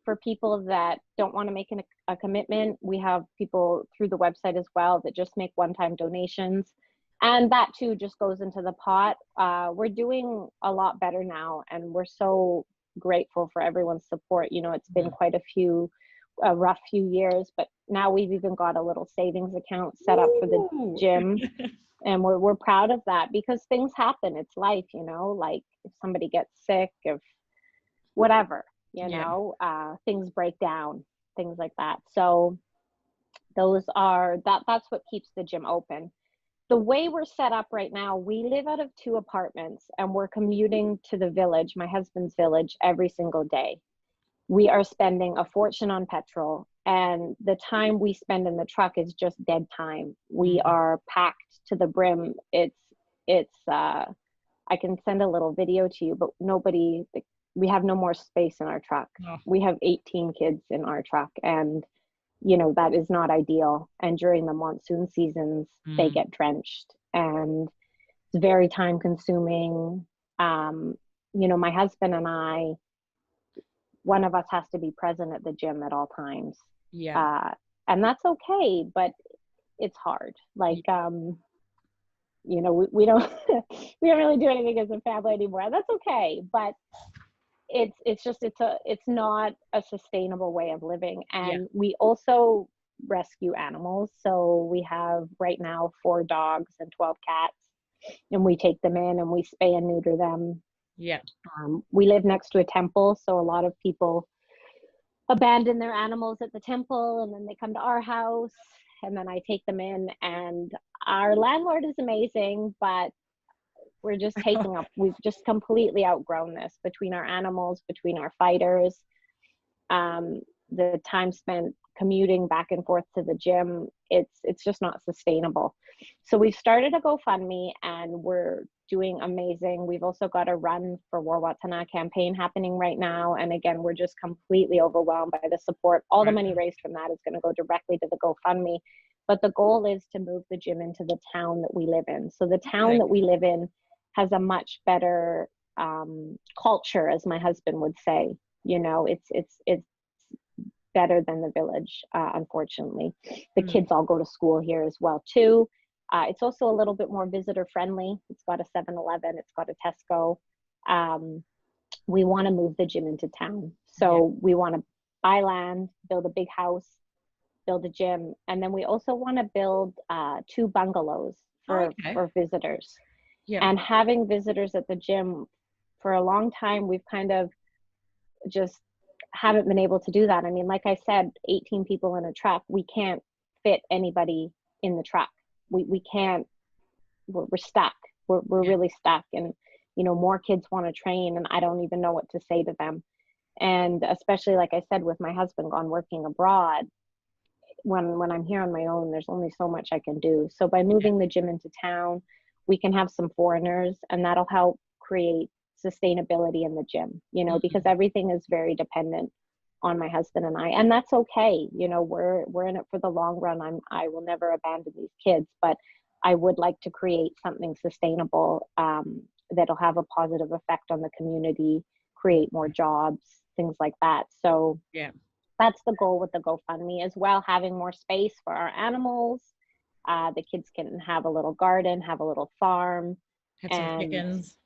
For people that don't want to make a commitment, we have people through the website as well that just make one-time donations. And that too just goes into the pot. We're doing a lot better now, and we're so grateful for everyone's support. You know, it's been quite a rough few years, but now we've even got a little savings account set up for the gym. And we're proud of that because things happen. It's life, you know, like if somebody gets sick, if whatever, you know, things break down, things like that. So that's what keeps the gym open. The way we're set up right now, we live out of 2 apartments and we're commuting to the village, my husband's village, every single day. We are spending a fortune on petrol, and the time we spend in the truck is just dead time. We are packed to the brim. I can send a little video to you, but we have no more space in our truck. We have 18 kids in our truck, and you know, that is not ideal. And during the monsoon seasons, they get drenched, and it's very time consuming. You know, my husband and I, one of us has to be present at the gym at all times. And that's okay, but it's hard. Like, you know, we don't, we don't really do anything as a family anymore. That's okay. But it's not a sustainable way of living. And we also rescue animals. So we have right now 4 dogs and 12 cats, and we take them in and we spay and neuter them. We live next to a temple, so a lot of people abandon their animals at the temple, and then they come to our house, and then I take them in. And our landlord is amazing, but we're just taking up, we've just completely outgrown this between our animals, between our fighters, the time spent commuting back and forth to the gym. It's just not sustainable. So we started a GoFundMe, and we're doing amazing. We've also got a Run for War Watthanaya campaign happening right now. And again, we're just completely overwhelmed by the support. All the money raised from that is going to go directly to the GoFundMe. But the goal is to move the gym into the town that we live in. So the town that we live in has a much better culture, as my husband would say. You know, it's better than the village, unfortunately. The kids all go to school here as well too. It's also a little bit more visitor friendly. It's got a 7-Eleven, it's got a Tesco. We want to move the gym into town. So we want to buy land, build a big house, build a gym, and then we also want to build 2 bungalows for visitors. And having visitors at the gym, for a long time, we've kind of just haven't been able to do that. I mean, like I said, 18 people in a truck, we can't fit anybody in the truck. We can't, we're stuck. We're really stuck. And, you know, more kids want to train, and I don't even know what to say to them. And especially, like I said, with my husband gone working abroad, when I'm here on my own, there's only so much I can do. So by moving the gym into town, we can have some foreigners, and that'll help create sustainability in the gym, you know, because everything is very dependent on my husband and I, and that's okay. You know, we're in it for the long run. I will never abandon these kids, but I would like to create something sustainable that'll have a positive effect on the community, create more jobs, things like that. So that's the goal with the GoFundMe as well, having more space for our animals. The kids can have a little garden, have a little farm, Have some And chickens.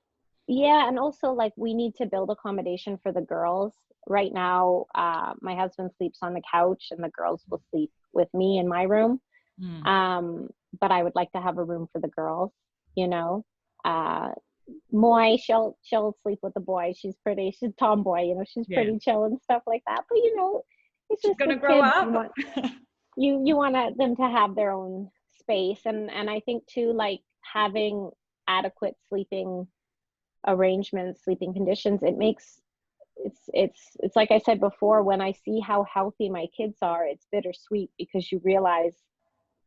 yeah, and also like we need to build accommodation for the girls. Right now, my husband sleeps on the couch and the girls will sleep with me in my room. Mm. But I would like to have a room for the girls, you know. Uh, Moy, she'll sleep with the boy. She's a tomboy, you know, she's Yeah. pretty chill and stuff like that. But you know, it's She's just gonna with grow kids, up. you want them to have their own space. And I think too, like having adequate sleeping arrangements, sleeping conditions, it makes it's like I said before, when I see how healthy my kids are, it's bittersweet because you realize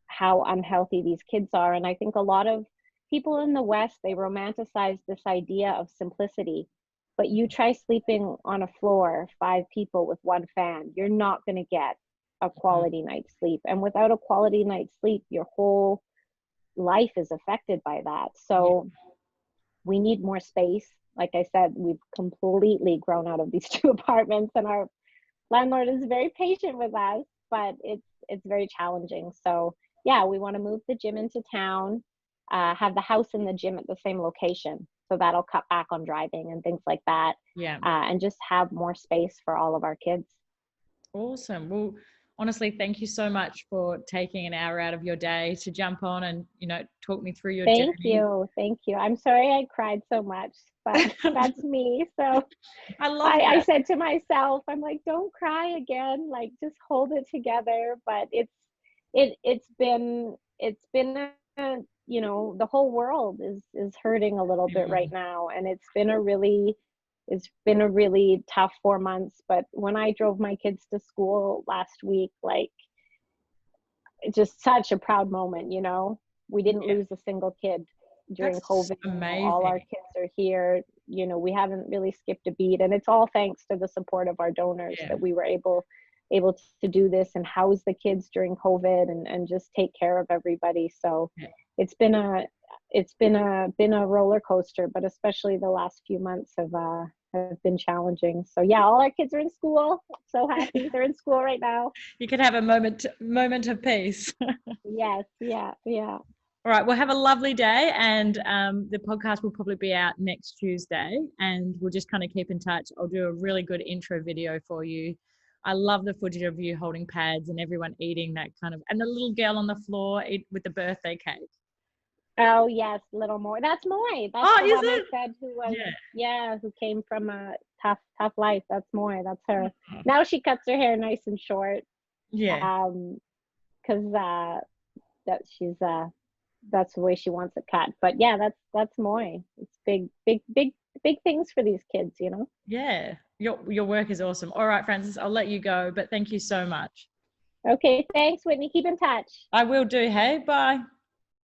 how unhealthy these kids are. And I think a lot of people in the West, they romanticize this idea of simplicity. But you try sleeping on a floor, 5 people with one fan, you're not going to get a quality night's sleep. And without a quality night's sleep, your whole life is affected by that. So we need more space. Like I said, we've completely grown out of these 2 apartments, and our landlord is very patient with us, but it's very challenging. So yeah, we want to move the gym into town, have the house and the gym at the same location. So that'll cut back on driving and things like that. Yeah. And just have more space for all of our kids. Awesome. Well, honestly, thank you so much for taking an hour out of your day to jump on and, you know, talk me through your journey. Thank you. I'm sorry I cried so much, but that's me. So I I said to myself, I'm like, don't cry again. Like, just hold it together. But it's been a, you know, the whole world is hurting a little bit right now, and it's been a really tough 4 months. But when I drove my kids to school last week, like, it's just such a proud moment, you know. We didn't lose a single kid during That's COVID. amazing. All our kids are here. You know, we haven't really skipped a beat, and it's all thanks to the support of our donors that we were able to do this and house the kids during COVID and just take care of everybody. So it's been a roller coaster, but especially the last few months have been challenging. So yeah, all our kids are in school. So happy they're in school right now. You could have a moment of peace. Yes, yeah. All right, well, have a lovely day, and the podcast will probably be out next Tuesday, and we'll just kind of keep in touch. I'll do a really good intro video for you. I love the footage of you holding pads and everyone eating that kind of, and the little girl on the floor with the birthday cake. Oh yes, little Moy. That's Moy. That's the one I said who was who came from a tough life. That's Moy. That's her. Now she cuts her hair nice and short. Yeah. Because that's the way she wants it cut. But yeah, that's Moy. It's big things for these kids, you know. Yeah. Your work is awesome. All right, Frances, I'll let you go, but thank you so much. Okay, thanks, Whitney. Keep in touch. I will do. Hey, bye.